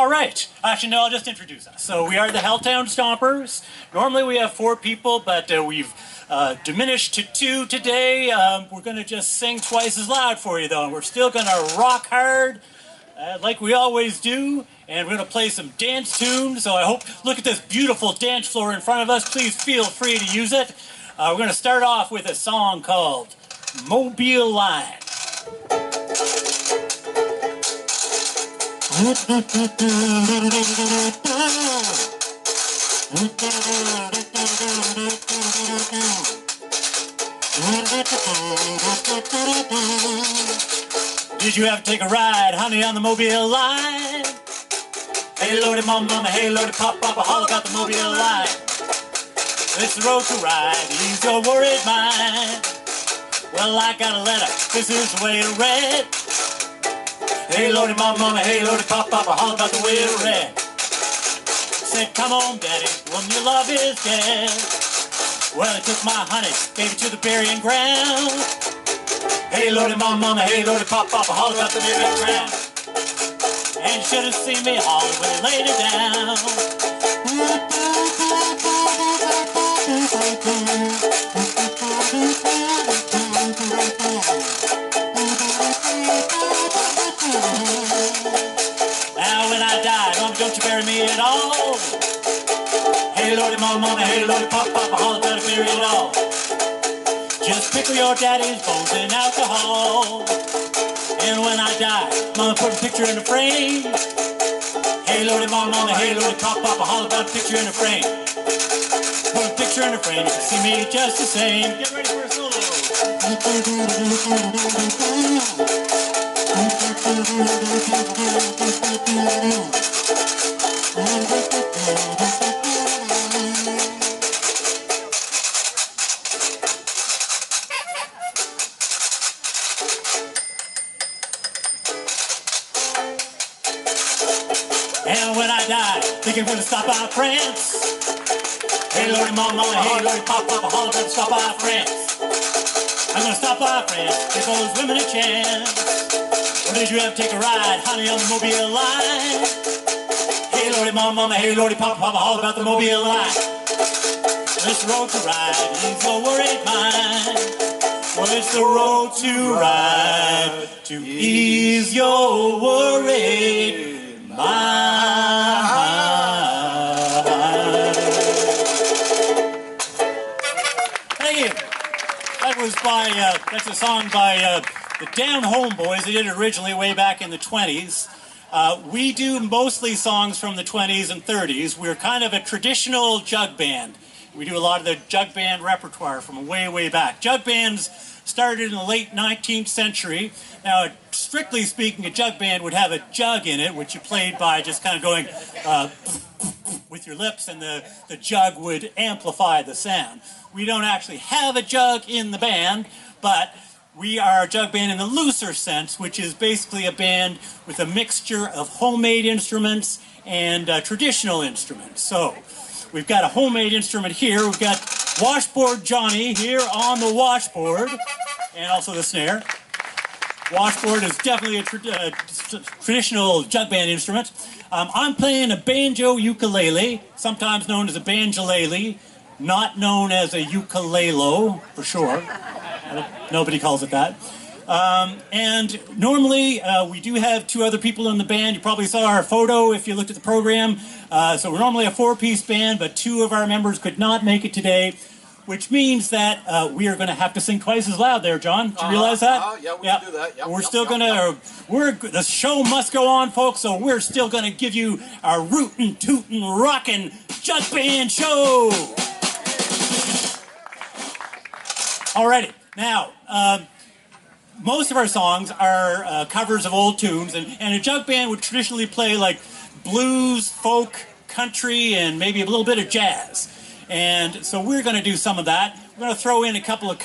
All right. Actually, no, I'll just introduce us. So we are the Helltown Stompers. Normally we have 4 people, but we've diminished to 2 today. We're going to just sing twice as loud for you, though. And we're still going to rock hard like we always do. And we're going to play some dance tunes. So I hope, look at this beautiful dance floor in front of us. Please feel free to use it. We're going to start off with a song called Mobile Line. Did you ever take a ride, honey, on the Mobile Line? Hey, Lordy, mama, hey, Lordy, papa, all about the Mobile Line. It's the road to ride, ease your worried mind. Well, I got a letter, this is the way it read. Hey, Lordy, mama, hey, Lordy, papa, all about the way it read. Said, come on, daddy, when your love is dead. Well, I took my honey, gave it to the burying ground. Hey, Lordy, mama, hey, Lordy, papa, all about the burying ground. And you should have seen me all the way laid it down. Now when I die, don't you bury me at all. Hey, Lordy, mama, hey, Lordy, papa, all about to bury it all. Just pickle your daddy's bones in alcohol. And when I die, mama, put a picture in the frame. Hey, Lordy, mama, hey, Lordy, papa, all about a picture in the frame. Put a picture in the frame, you can see me just the same. Get ready for a solo. And when I die, think I'm gonna stop our France. Hey, Lordy, mama, hey, Lordy, papa, all about to stop our France. I'm gonna stop our France, give those women a chance. Or did you ever take a ride, honey, on the Mobile Line? Hey, Lordy, mama, hey, Lordy, papa, all about the Mobile Line. This road to ride, ease your worried mind. Well, it's the road to ride, to ease your worried mind. Thank you. That was by, that's a song by the Down Home Boys. They did it originally way back in the 20s. We do mostly songs from the 20s and 30s. We're kind of a traditional jug band. We do a lot of the jug band repertoire from way, way back. Jug bands started in the late 19th century. Now, strictly speaking, a jug band would have a jug in it, which you played by just kind of going with your lips, and the jug would amplify the sound. We don't actually have a jug in the band, but we are a jug band in the looser sense, which is basically a band with a mixture of homemade instruments and traditional instruments. So, we've got a homemade instrument here. We've got Washboard Johnny here on the washboard, and also the snare. Washboard is definitely a traditional jug band instrument. I'm playing a banjo ukulele, sometimes known as a banjolele, not known as a ukulele, for sure. Nobody calls it that. And normally we do have 2 other people in the band. You probably saw our photo if you looked at the program. So we're normally a 4-piece band, but 2 of our members could not make it today, which means that we are going to have to sing twice as loud there, John. Do you realize that? Yeah, we can do that. Yep, we're still going to, the show must go on, folks, so we're still going to give you our rootin', tootin', rockin' jug band show. Alrighty, now, most of our songs are covers of old tunes, and a jug band would traditionally play like blues, folk, country, and maybe a little bit of jazz. And so we're going to do some of that. We're going to throw in a couple of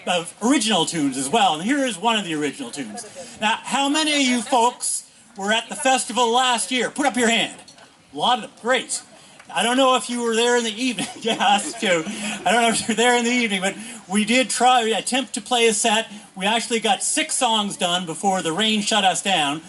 of original tunes as well. And here is one of the original tunes. Now, how many of you folks were at the festival last year? Put up your hand. A lot of them. Great. I don't know if you were there in the evening. Yeah, us too. I don't know if you were there in the evening, but we did attempt to play a set. We actually got 6 songs done before the rain shut us down.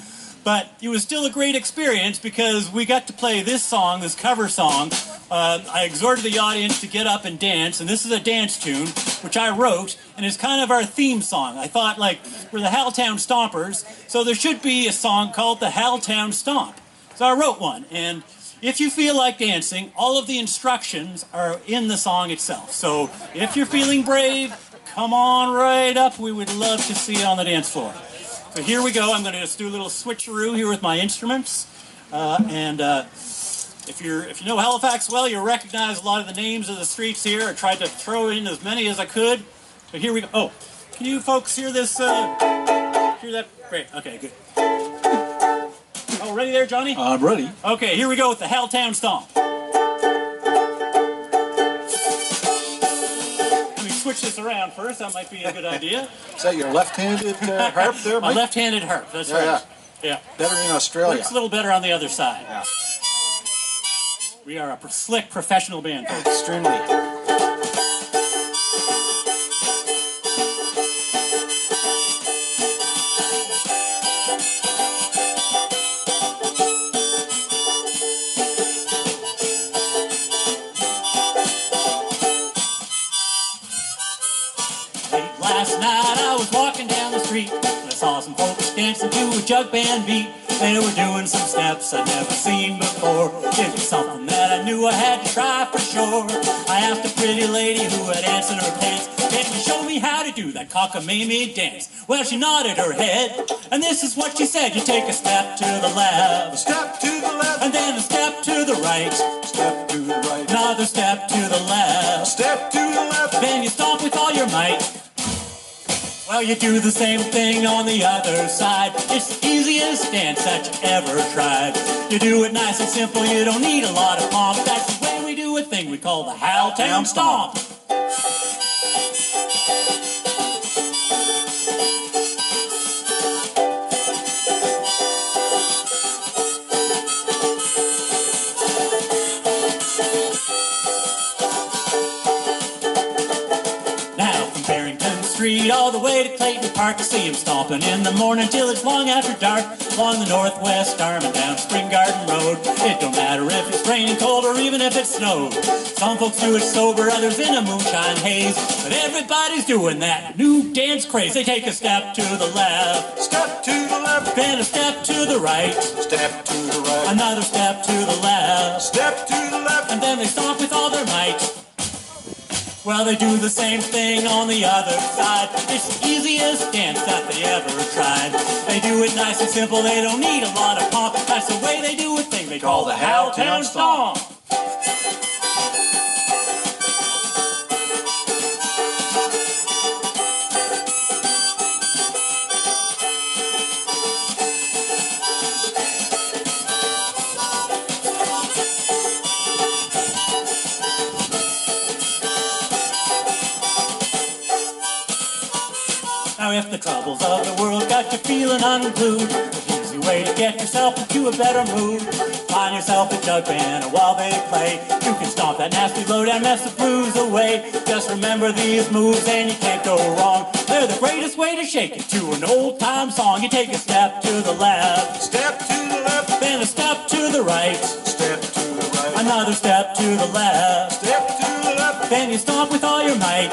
But it was still a great experience because we got to play this song, this cover song. I exhorted the audience to get up and dance, and this is a dance tune, which I wrote, and it's kind of our theme song. I thought, like, we're the Halltown Stompers, so there should be a song called the Halltown Stomp. So I wrote one, and if you feel like dancing, all of the instructions are in the song itself. So if you're feeling brave, come on right up. We would love to see you on the dance floor. So here we go. I'm going to just do a little switcheroo here with my instruments. If you know Halifax well, you'll recognize a lot of the names of the streets here. I tried to throw in as many as I could. But here we go. Oh, can you folks hear this? Hear that? Great. Okay, good. Oh, ready there, Johnny? I'm ready. Okay, here we go with the Halltown Stomp. Let me switch this around first. That might be a good idea. Is that your left-handed harp there, Mike? My left-handed harp. That's right. Yeah. Better in Australia. Works a little better on the other side. Yeah. We are a slick professional band. Extremely. Last night I was walking down the street and I saw some folks dancing to a jug band beat. They were doing some steps I'd never seen before. It was something that I knew I had to try for sure. I asked a pretty lady who had answered her pants, "Can you show me how to do that cockamamie dance?" Well, she nodded her head, and this is what she said: you take a step to the left, A step to the left, and then a step to the right, step to the right, another step to the left, step to the left, then you stomp with all your might. Well, you do the same thing on the other side. It's the easiest dance that you ever tried. You do it nice and simple, you don't need a lot of pomp. That's the way we do a thing we call the Halltown Stomp. All the way to Clayton Park to see him stomping in the morning till it's long after dark. Along the northwest arm and down Spring Garden Road. It don't matter if it's raining cold or even if it snowed. Some folks do it sober, others in a moonshine haze. But everybody's doing that new dance craze. They take a step to the left, step to the left, then a step to the right, step to the right, another step to the left, step to the left, and then they stomp with all their might. Well, they do the same thing on the other side. It's the easiest dance that they ever tried. They do it nice and simple, they don't need a lot of pomp. That's the way they do a thing they call the Halltown Stomp. Now if the troubles of the world got you feeling unglued, the easy way to get yourself into a better mood, find yourself a jug band, and while they play, you can stomp that nasty low-down mess of blues away. Just remember these moves and you can't go wrong. They're the greatest way to shake it to an old-time song. You take a step to the left, step to the left, then a step to the right, step to the right, another step to the left, step to the left, then you stomp with all your might.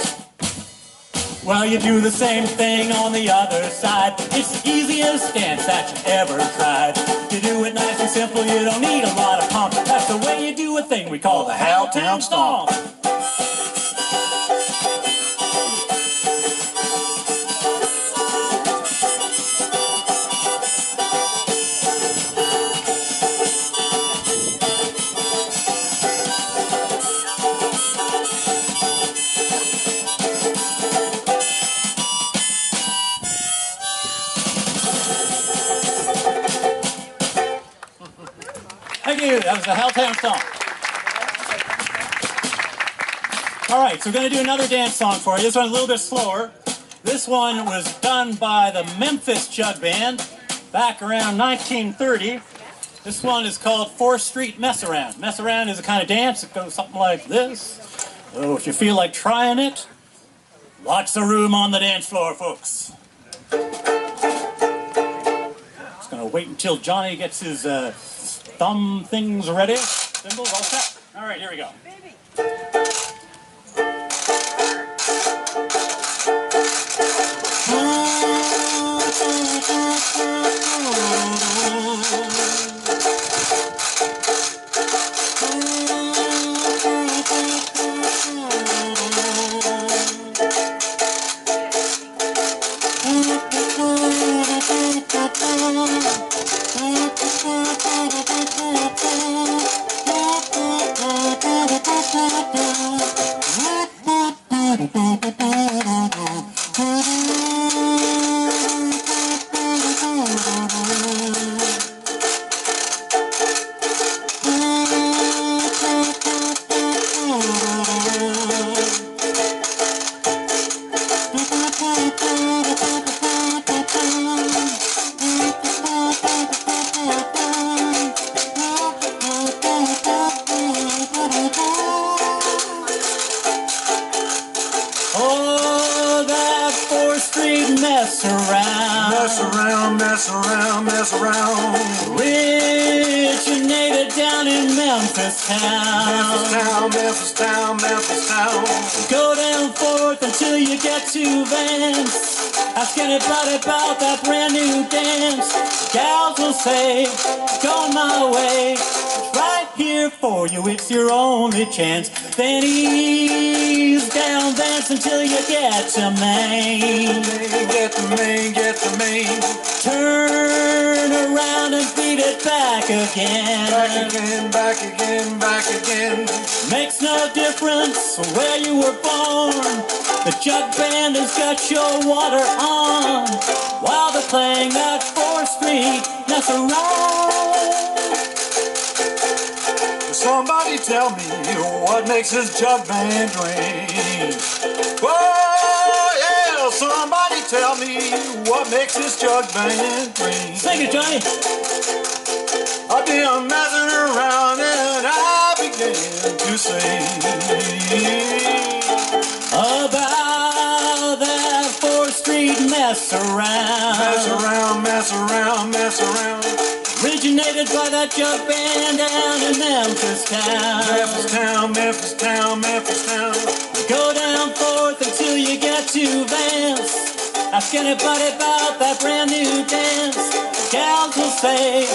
Well, you do the same thing on the other side. It's the easiest dance that you ever tried. You do it nice and simple, you don't need a lot of pomp. That's the way you do a thing we call the Halltown Stomp. Thank you. That was the Halltown Stomp. All right, so we're going to do another dance song for you. This one's a little bit slower. This one was done by the Memphis Jug Band back around 1930. This one is called 4th Street Mess Around. Mess Around is a kind of dance that goes something like this. So if you feel like trying it, lots of room on the dance floor, folks. Just going to I'll wait until Johnny gets his thumb things ready. Cymbals all set. All right, here we go. Oh, that 4th Street mess around. Mess around, mess around, mess around. Originated down in Memphis town. Memphis town, Memphis town. Go down 4th until you get to Vance. Ask anybody about that brand new dance. Gals will say, going my way. It's right here for you, it's your only chance. Then ease down Vance until you get to Maine. Get to Maine, get to Maine. Turn around and beat it back again. Back again, back again, back again. Makes no difference where you were born. The jug band has got your water on while they're playing that 4th Street mess around. Somebody tell me what makes this jug band ring. Whoa, yeah, somebody tell me what makes this jug band ring. Sing it, Johnny. I've been messing around and I began to sing About that 4th Street mess around. mess around, mess around, mess around. Originated by that jug band down in Memphis town. Memphis town, Memphis town, Memphis town. Go down 4th until you get to Vance. Ask anybody about that brand new dance. Gals will say,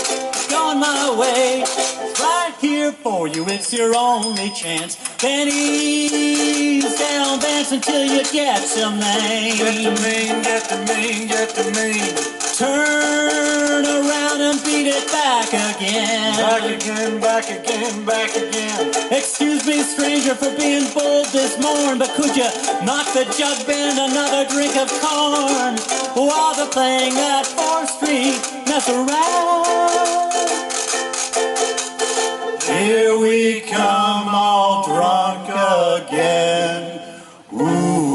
going my way. It's right here for you, it's your only chance. Then ease down Vance until you get to Maine. Get to Maine, get to Maine, get to Maine. Turn around and beat it back again. Back again, back again, back again. Excuse me, stranger, for being bold this morn, but could you knock the jug band another drink of corn while they're playing that 4th Street mess around? Here we come all drunk again. Ooh.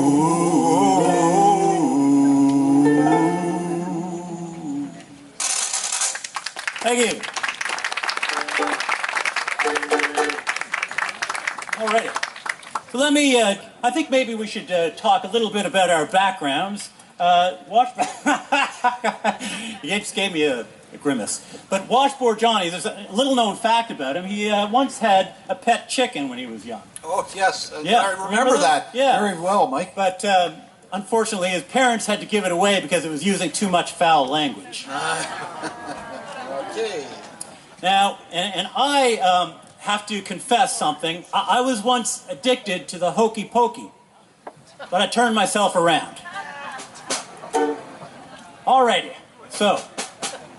Thank you. All right. So let me, I think maybe we should talk a little bit about our backgrounds. You just gave me a grimace. But Washboard Johnny, there's a little known fact about him. He once had a pet chicken when he was young. Oh, yes. Yeah, I remember that Yeah. very well, Mike. But unfortunately, his parents had to give it away because it was using too much foul language. Okay. Now, and I have to confess something. I was once addicted to the hokey pokey, but I turned myself around. Alrighty, so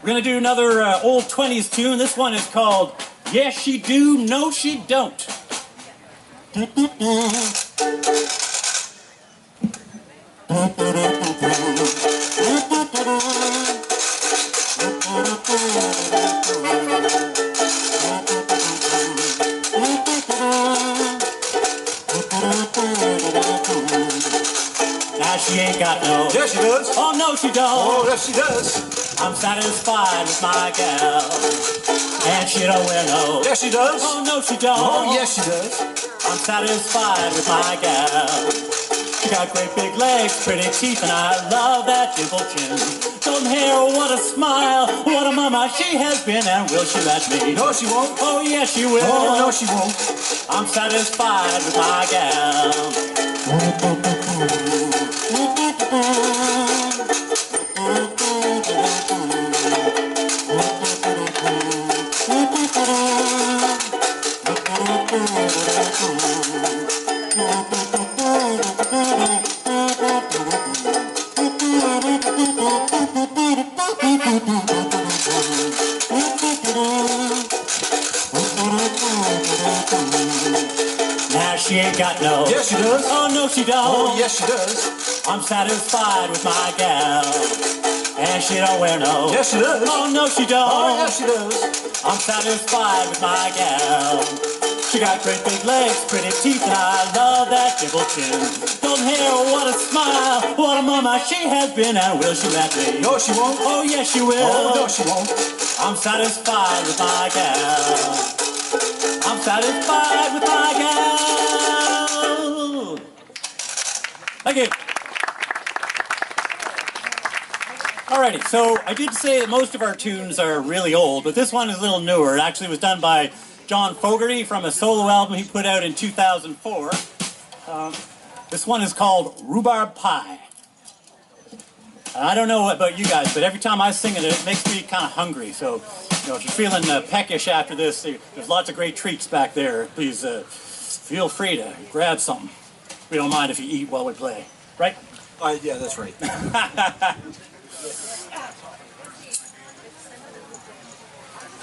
we're gonna do another old 20s tune. This one is called Yes She Do, No She Don't. Now she ain't got no. Yes, she does. Oh no, she don't. Oh, yes, she does. I'm satisfied with my gal, and she don't wear no. Yes, she does. Oh no, she don't. Oh, yes, she does. I'm satisfied with my gal, She got great big legs, pretty teeth, and I love that dimple chin. Golden hair, what a smile, what a mama she has been, and will she let me? No, she won't. Oh, yes, she will. Oh, no, she won't. I'm satisfied with my gal. Now she ain't got no. Yes, she does. Oh, no, she don't. Oh, yes, she does. I'm satisfied with my gal. And she don't wear no. Yes, she does. Oh, no, she don't. Oh, yes, she does. I'm satisfied with my gal. She got great big legs, pretty teeth, and I love that dimple chin. Golden hair, what a smile, what a mama she has been, and will she let me? No, she won't. Oh, yes, she will. Oh, no, she won't. I'm satisfied with my gal. I'm satisfied with my gal. Thank you. Alrighty, so I did say that most of our tunes are really old, but this one is a little newer. It actually was done by John Fogerty from a solo album he put out in 2004. This one is called Rhubarb Pie. And I don't know about you guys, but every time I sing it, it makes me kind of hungry. So, if you're feeling peckish after this, there's lots of great treats back there. Please feel free to grab something. We don't mind if you eat while we play, right? Yeah, that's right.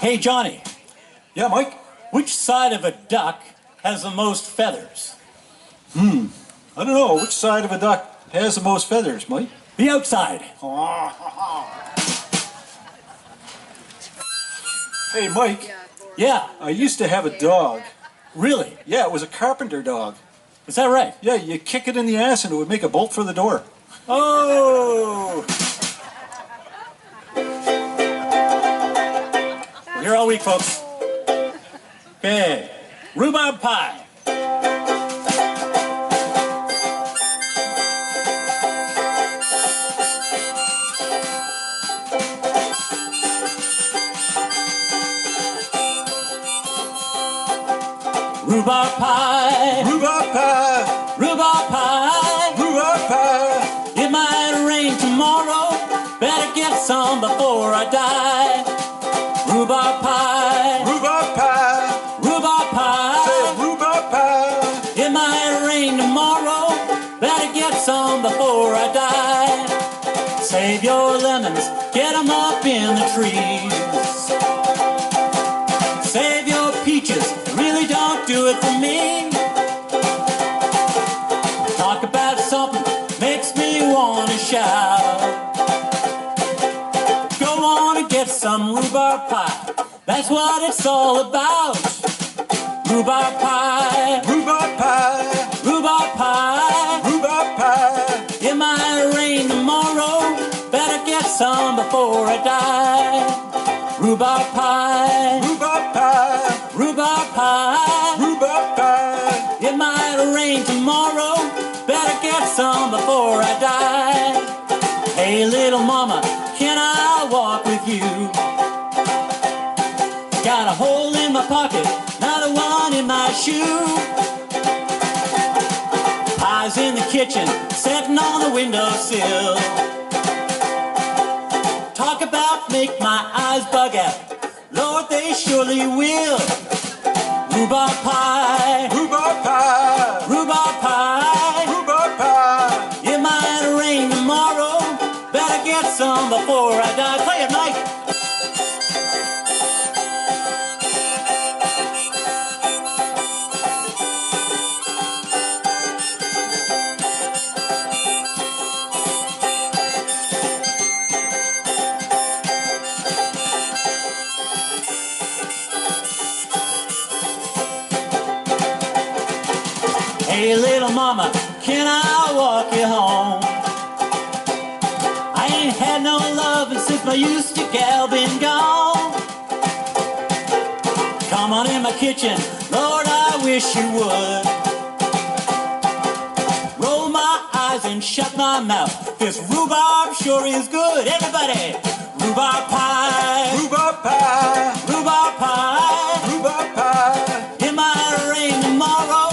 Hey, Johnny. Yeah, Mike? Which side of a duck has the most feathers? I don't know. Which side of a duck has the most feathers, Mike? The outside. Hey, Mike. Yeah. I used to have a dog. Really? Yeah, it was a carpenter dog. Is that right? Yeah, you kick it in the ass and it would make a bolt for the door. Oh! We're here all week, folks. Okay. Rhubarb pie. Rhubarb pie. Rhubarb pie. Rhubarb pie. Rhubarb pie. It might rain tomorrow. Better get some before I die. Rhubarb pie. Rhubarb pie. Rhubarb pie. Say rhubarb pie. It might rain tomorrow. Better get some before I die. Save your lemons. Get 'em up in the trees. Save your peaches. Really don't do it for me. Talk about something makes me want to shout. Go on and get some rhubarb pie. That's what it's all about. Rhubarb pie. Rhubarb pie. Rhubarb pie. Rhubarb pie. It might rain tomorrow. Better get some before I die. Rhubarb pie. Rhubarb pie. Rhubarb pie. Rhubarb pie. It might rain tomorrow. Better get some before I die. Hey, little mama, can I walk with you? Got a hole in my pocket, another one in my shoe. Pie's in the kitchen, sitting on the windowsill. Talk about make my eyes bug out. Lord, they surely will. Rhubarb pie. Rhubarb pie. Rhubarb pie. Rhubarb pie. It might rain tomorrow. Better get some before I die. Play it, Mike. Hey, little mama, can I walk you home? I ain't had no loving since my used to gal been gone. Come on in my kitchen, Lord, I wish you would. Roll my eyes and shut my mouth. This rhubarb sure is good. Everybody, rhubarb pie, Rhubarb pie, rhubarb pie. rhubarb pie. It might rain tomorrow,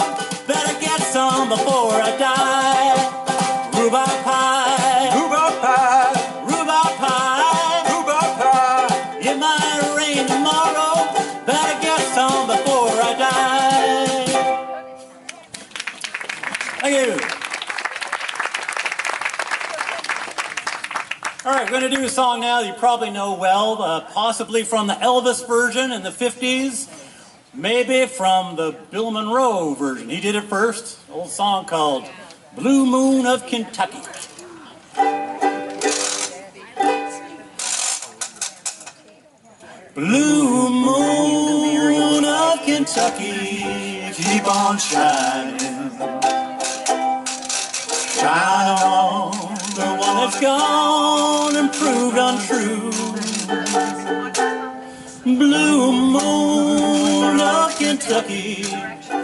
better get some before I die. Rhubarb pie, Rhubarb pie, rhubarb pie. rhubarb pie. It might rain tomorrow, better get some before I die. Thank you. All right, we're going to do a song now that you probably know well, possibly from the Elvis version in the 50s, maybe from the Bill Monroe version. He did it first, an old song called Blue Moon of Kentucky. Blue moon of Kentucky, keep on shining. Shine on the one that's gone and proved untrue. Blue moon of Kentucky,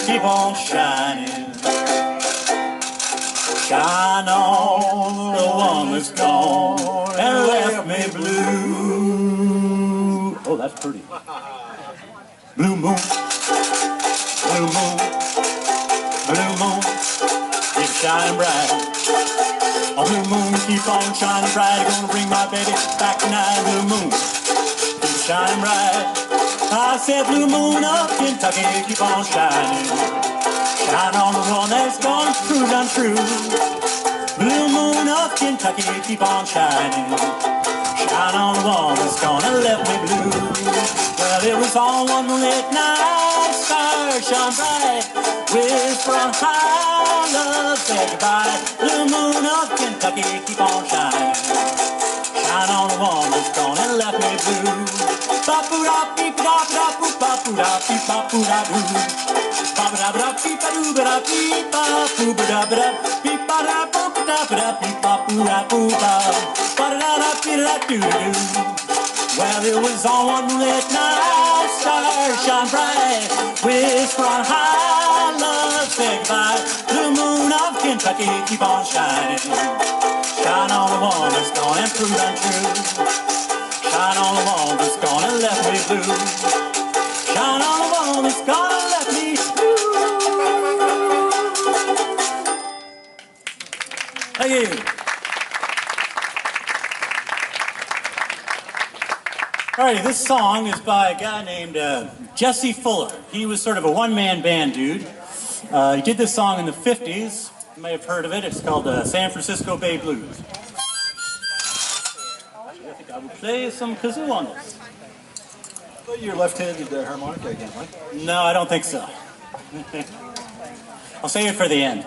keep on shining. Shine on the one that's gone and left me blue. Oh, that's pretty. Blue moon, blue moon, blue moon, keep shining bright. Oh, blue moon, keep on shining bright. Gonna bring my baby back tonight. Blue moon, keep shining bright. I said, blue moon of Kentucky, keep on shining. Shine on the one that's gonna prove untrue. Blue moon of Kentucky, keep on shining. Shine on the one that's gonna let me blue. Well, it was on one moonlit night, stars shone bright. Whisper on high, love said goodbye. Blue moon of Kentucky, keep on shining. Shine on the one that's gonna let me blue. Ba-boo-da-beep-da-da-boop, ba-boo-da-beep, ba-boo-da-boo. Ba-ba-da-ba-da-beep-ba-doo-ba-da-beep, ba-boo-da-ba-da-beep, ba-da-boop-da-ba-da-beep, ba-boo-da-boo-ba. Ba-da-da-da-beep-da-doo-doo. Well, it was on one moonlit night, stars shine bright. Whisper on high, love said goodbye. Blue moon of Kentucky, keep on shining. Shine on the one that's gonna prove untrue. Shine on the one that's gonna let me blue. Shine on the one that's gonna let me blue. Thank you. All right, this song is by a guy named Jesse Fuller. He was sort of a one-man band dude. He did this song in the 50s. You may have heard of it. It's called San Francisco Bay Blues. Actually, I think I will play some kazoo on this. Well, you're left-handed harmonica again, right? No, I don't think so. I'll save it for the end.